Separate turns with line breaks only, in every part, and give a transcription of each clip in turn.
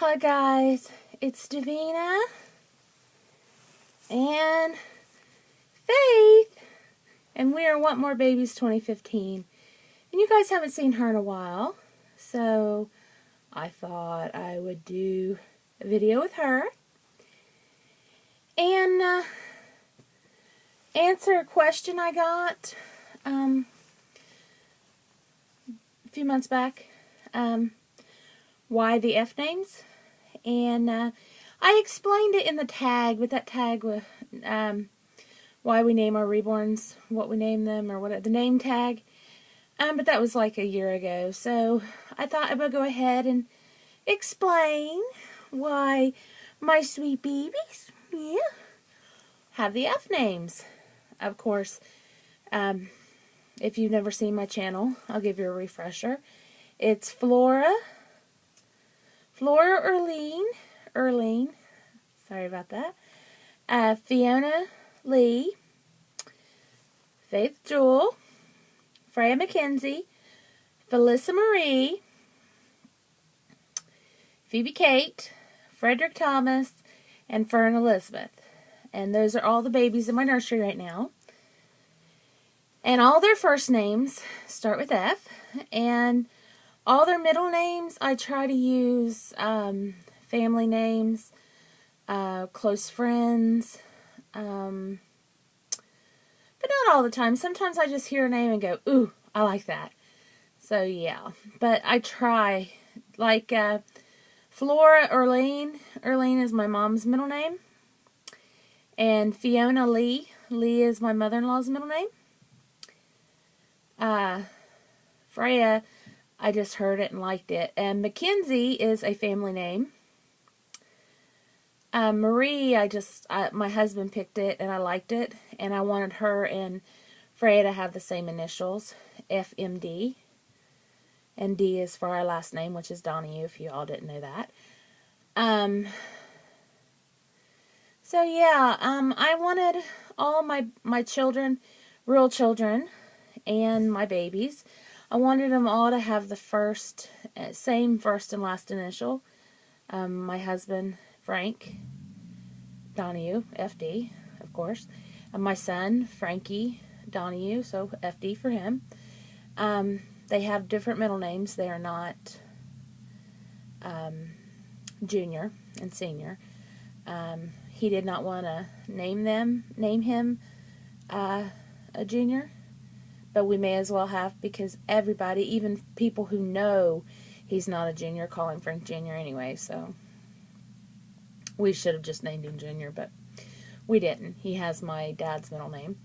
Hi guys, it's Davina and Faith, and we are Want More Babies 2015. And you guys haven't seen her in a while, so I thought I would do a video with her and answer a question I got a few months back. Why the F names? And I explained it in the tag, but that tag with why we name our reborns, what we name them, or what the name tag. But that was like a year ago, so I thought I would go ahead and explain why my sweet babies, have the F names. Of course, if you've never seen my channel, I'll give you a refresher. It's Flora Erlene, sorry about that, Fiona Lee, Faith Jewel, Freya Mackenzie, Felissa Marie, Phoebe Kate, Frederick Thomas, and Fern Elizabeth. And those are all the babies in my nursery right now. And all their first names start with F. And all their middle names, I try to use family names, close friends, but not all the time. Sometimes I just hear a name and go, ooh, I like that. So, yeah. But I try. Like, Flora Erlene. Erlene is my mom's middle name. And Fiona Lee. Lee is my mother-in-law's middle name. Freya, I just heard it and liked it. And Mackenzie is a family name. Marie, my husband picked it and I liked it. And I wanted her and Freya to have the same initials, FMD. And D is for our last name, which is Donahue, if you all didn't know that. So yeah, I wanted all my children, real children, and my babies, I wanted them all to have the same first and last initial. My husband, Frank Donahue, FD, of course. And my son, Frankie Donahue, so FD for him. They have different middle names. They are not junior and senior. He did not want to name him a junior, but we may as well have, because everybody, even people who know he's not a junior, call him Frank Jr. anyway, so we should have just named him Junior, but we didn't. He has my dad's middle name,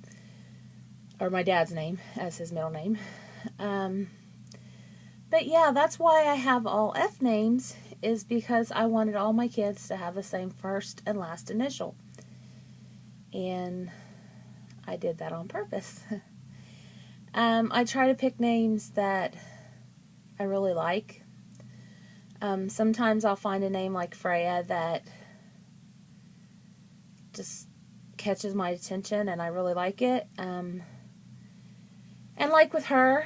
or my dad's name as his middle name. But yeah, that's why I have all F names, is because I wanted all my kids to have the same first and last initial. And I did that on purpose. I try to pick names that I really like. Sometimes I'll find a name like Freya that just catches my attention and I really like it. And like with her,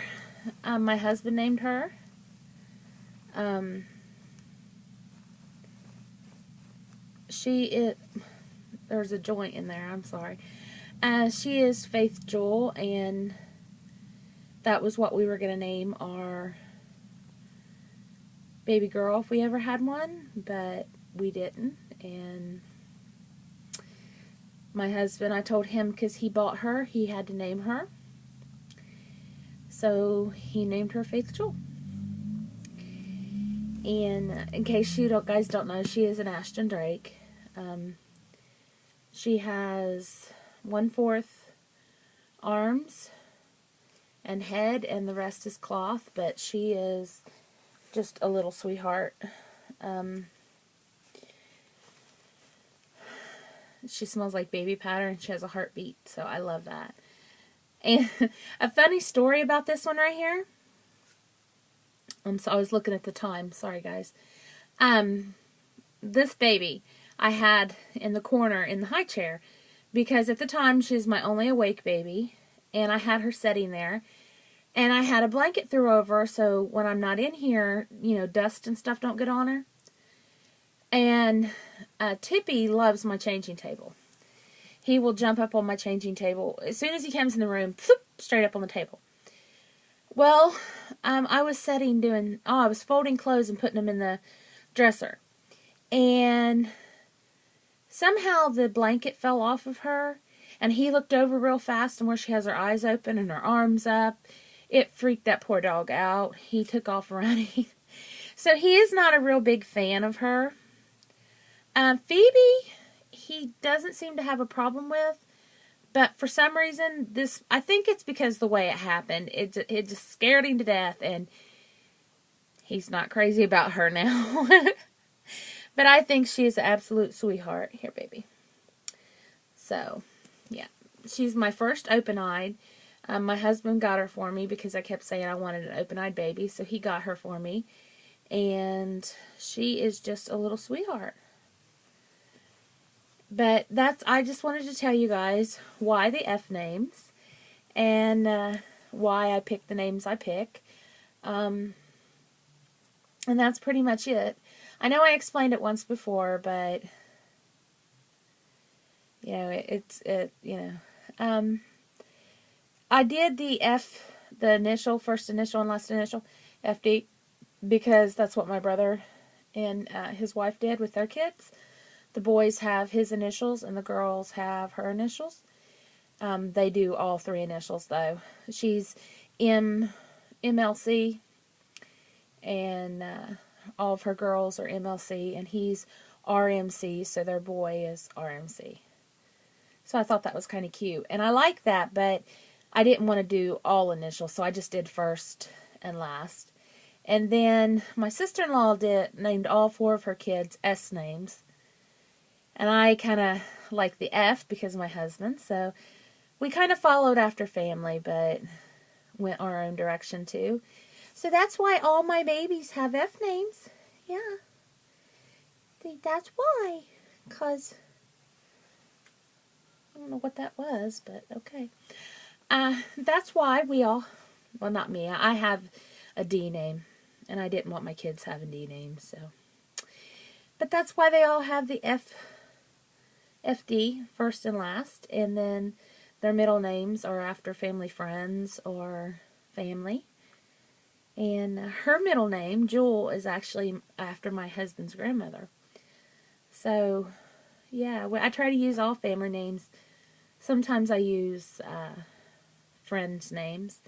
my husband named her. There's a joint in there, I'm sorry. She is Faith Jewel, and that was what we were going to name our baby girl if we ever had one, but we didn't. And my husband, I told him, because he bought her, he had to name her. So he named her Faith Jewel. And in case you guys don't know, she is an Ashton Drake. She has 1/4 arms and head, and the rest is cloth, but she is just a little sweetheart. She smells like baby powder, and she has a heartbeat, so I love that. And a funny story about this one right here. So I was looking at the time. Sorry, guys. This baby I had in the corner in the high chair, because at the time she was my only awake baby, and I had her sitting there, and I had a blanket thrown over her, so when I'm not in here, dust and stuff don't get on her. And Tippy loves my changing table. He will jump up on my changing table. As soon as he comes in the room, straight up on the table. Well, I was I was folding clothes and putting them in the dresser. And somehow the blanket fell off of her. And he looked over real fast, and where she has her eyes open and her arms up, it freaked that poor dog out. He took off running. So he is not a real big fan of her. Phoebe, he doesn't seem to have a problem with. But for some reason, I think it's because the way it happened. It just scared him to death, and he's not crazy about her now. But I think she is an absolute sweetheart. Here, baby. So, yeah. She's my first open-eyed. My husband got her for me because I kept saying I wanted an open-eyed baby, so he got her for me. And she is just a little sweetheart. But I just wanted to tell you guys why the F names and why I pick the names I pick. And that's pretty much it. I know I explained it once before, but you know, I did the F, the initial, first initial and last initial, FD, because that's what my brother and his wife did with their kids. The boys have his initials and the girls have her initials. They do all three initials though. She's MLC, and all of her girls are MLC, and he's RMC, so their boy is RMC. So I thought that was kind of cute. And I like that, but I didn't want to do all initials, so I just did first and last. And then my sister-in-law named all four of her kids S names. And I kind of like the F because of my husband, so we kind of followed after family, but went our own direction too. So that's why all my babies have F names. Yeah. That's why. Because I don't know what that was, but okay. That's why well, not me. I have a D name, and I didn't want my kids having D names, so. But that's why they all have the FD, first and last, and then their middle names are after family friends or family. And her middle name, Jewel, is actually after my husband's grandmother. So, yeah, I try to use all family names. Sometimes I use friends' names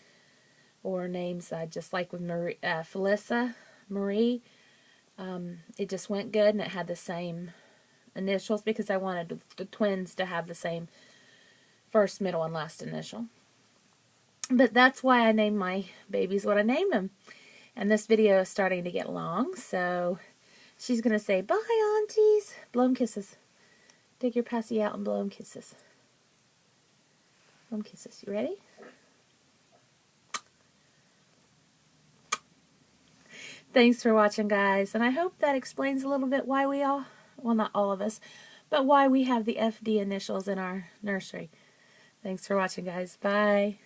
or names I just like with Marie, Felissa, Marie. It just went good, and it had the same initials because I wanted the twins to have the same first, middle, and last initial. But that's why I named my babies what I named them. And this video is starting to get long, so she's going to say, bye, aunties. Blow them kisses. Dig your passy out and blow them kisses. Blow them kisses. You ready? Thanks for watching, guys. And I hope that explains a little bit why we all, well, not all of us, but why we have the FD initials in our nursery. Thanks for watching, guys. Bye.